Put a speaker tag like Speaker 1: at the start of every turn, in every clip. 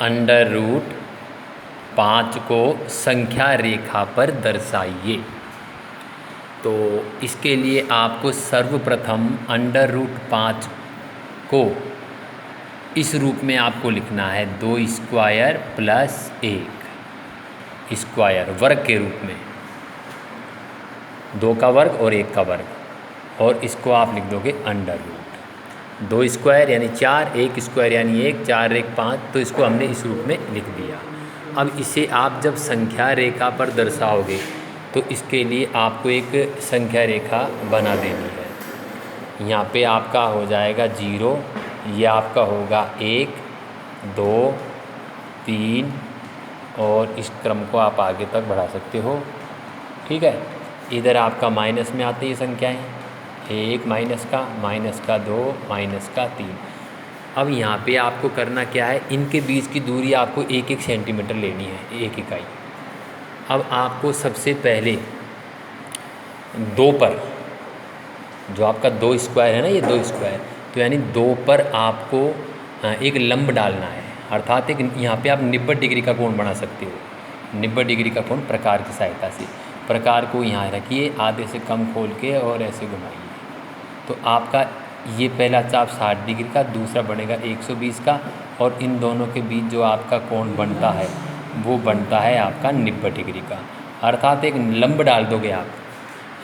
Speaker 1: Under root 5 को संख्या रेखा पर दर्शाइए। तो इसके लिए आपको सर्वप्रथम अंडर रूट 5 को इस रूप में आपको लिखना है 2 स्क्वायर प्लस 1 स्क्वायर वर्ग के रूप में, 2 का वर्ग और 1 का वर्ग, और इसको आप लिख दोगे अंडर रूट 2 स्क्वायर यानी 4, 1 स्क्वायर यानी 1, 4 1 5, तो इसको हमने इस रूप में लिख दिया। अब इसे आप जब संख्या रेखा पर दर्शाओगे तो इसके लिए आपको एक संख्या रेखा बना देनी है। यहाँ पे आपका हो जाएगा 0, ये आपका होगा 1 2 3, और इस क्रम को आप आगे तक बढ़ा सकते हो। ठीक है, इधर आपका माइनस में आती है संख्याएं, 1 माइनस का 2 माइनस का 3। अब यहाँ पे आपको करना क्या है, इनके बीच की दूरी आपको 1-1 सेंटीमीटर लेनी है, 1 इकाई। अब आपको सबसे पहले 2 पर, जो आपका 2 स्क्वायर है ना, ये 2 स्क्वायर, तो यानी 2 पर आपको एक लंब डालना है, अर्थात एक यहाँ पे आप 90 डिग्री का कोण बना सकते हो। 90 डिग्री का कोण प्रकार की सहायता से, प्रकार को यहाँ रखिए, आधे से कम खोल के और ऐसे घुमाइए। तो आपका ये पहला चाप 60 डिग्री का, दूसरा बनेगा 120 का, और इन दोनों के बीच जो आपका कोण बनता है वो बनता है आपका 90 डिग्री का, अर्थात एक लंब डाल दोगे आप,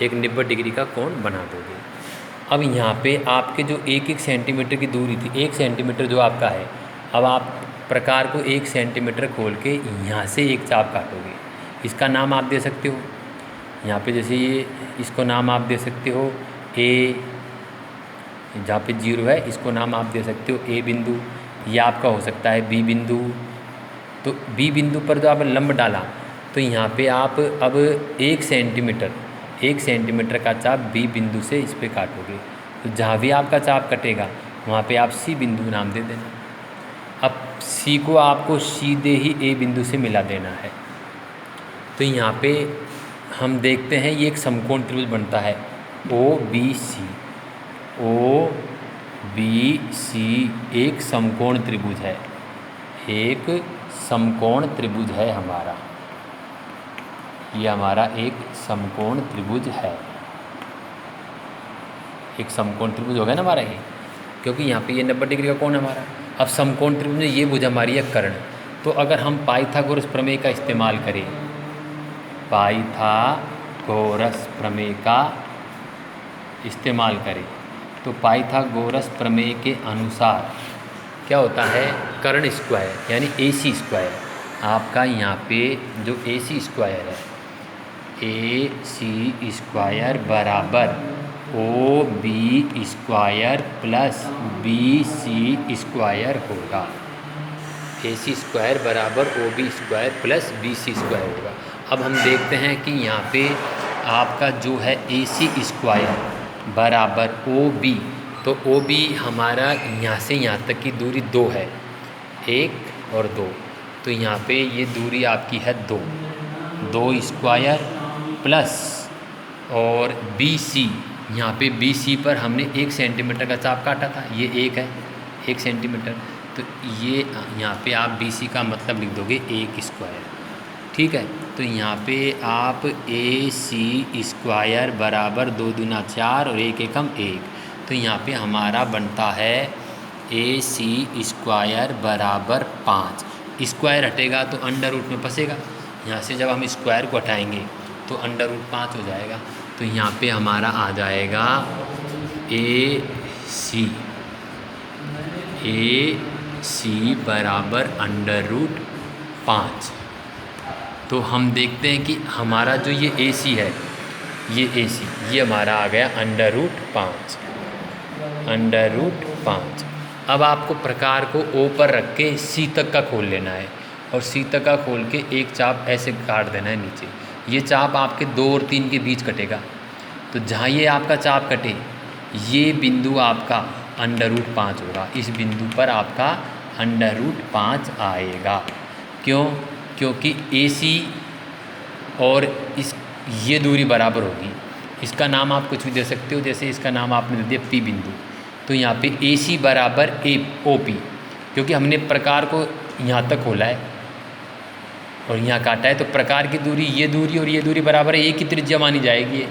Speaker 1: एक 90 डिग्री का कोण बना दोगे। अब यहाँ पे आपके जो 1-1 सेंटीमीटर की दूरी थी, 1 सेंटीमीटर जो आपका है, अब आप प्रकार को 1 सेंटीमीटर खोल के यहाँ से एक चाप काटोगे। इसका नाम आप दे सकते हो, यहाँ पे जैसे ये, इसको नाम आप दे सकते हो ए, जहाँ पे 0 है इसको नाम आप दे सकते हो ए बिंदु, या आपका हो सकता है बी बिंदु। तो बी बिंदु पर जो आप लंब डाला, तो यहाँ पे आप अब 1 सेंटीमीटर का चाप बी बिंदु से इस पर काटोगे। तो जहाँ भी आपका चाप कटेगा वहाँ पे आप सी बिंदु नाम दे देना। अब सी को आपको सीधे ही ए बिंदु से मिला देना है। तो यहाँ पे हम देखते हैं ये एक समकोण त्रिभुज बनता है OBC। एक समकोण त्रिभुज है, एक समकोण त्रिभुज है हमारा, ये हमारा एक समकोण त्रिभुज है, एक समकोण त्रिभुज हो गया ना हमारा ये, क्योंकि यहाँ पे ये 90 डिग्री का कोण है हमारा। अब समकोण त्रिभुज में ये भुजा हमारी है कर्ण। तो अगर हम पाइथागोरस प्रमेय का इस्तेमाल करें, पाइथागोरस प्रमेय का इस्तेमाल करें, तो पाइथागोरस प्रमेय के अनुसार क्या होता है, कर्ण स्क्वायर यानी AC स्क्वायर, आपका यहाँ पे जो AC स्क्वायर है, AC स्क्वायर बराबर OB square plus BC square होगा। AC स्क्वायर बराबर OB square plus BC square होगा। अब हम देखते हैं कि यहाँ पे आपका जो है AC स्क्वायर बराबर OB, तो OB हमारा यहाँ से यहाँ तक की दूरी 2 है, 1 और 2, तो यहाँ पे ये दूरी आपकी है 2 स्क्वायर प्लस, और BC, यहाँ पे BC पर हमने 1 सेंटीमीटर का चाप काटा था, ये 1 है 1 सेंटीमीटर, तो ये यहाँ पे आप BC का मतलब लिख दोगे 1 स्क्वायर। ठीक है, तो यहाँ पे आप AC स्क्वायर बराबर 2 दूना 4 और 1 एकम 1, तो यहाँ पे हमारा बनता है AC स्क्वायर बराबर 5। स्क्वायर हटेगा तो अंडर रूट में फंसेगा, यहाँ से जब हम स्क्वायर को हटाएंगे तो अंडर रूट 5 हो जाएगा। तो यहाँ पे हमारा आ जाएगा AC बराबर अंडर रूट 5। तो हम देखते हैं कि हमारा जो ये AC है, ये हमारा आ गया अंडर रूट 5। अब आपको प्रकार को O पर रख के C तक का खोल लेना है, और C तक का खोल के एक चाप ऐसे काट देना है नीचे। ये चाप आपके 2 और 3 के बीच कटेगा, तो जहाँ ये आपका चाप कटे ये बिंदु आपका अंडर रूट 5 होगा। इस बिंदु पर आपका अंडर रूट 5 आएगा। क्यों? क्योंकि AC और ये दूरी बराबर होगी। इसका नाम आप कुछ भी दे सकते हो, जैसे इसका नाम आपने दे दिया P बिंदु, तो यहाँ पे AC बराबर OP, क्योंकि हमने प्रकार को यहाँ तक खोला है और यहाँ काटा है, तो प्रकार की दूरी ये दूरी और ये दूरी बराबर है, एक ही त्रिज्या मानी जाएगी।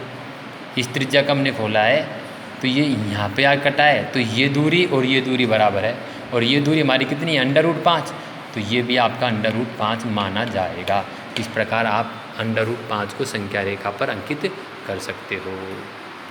Speaker 1: इस त्रिज्या का हमने खोला है तो ये यहाँ पे आ कटा है, तो ये दूरी और ये दूरी बराबर है, और ये दूरी हमारी कितनी है, √5, तो ये भी आपका √5 माना जाएगा। इस प्रकार आप √5 को संख्या रेखा पर अंकित कर सकते हो।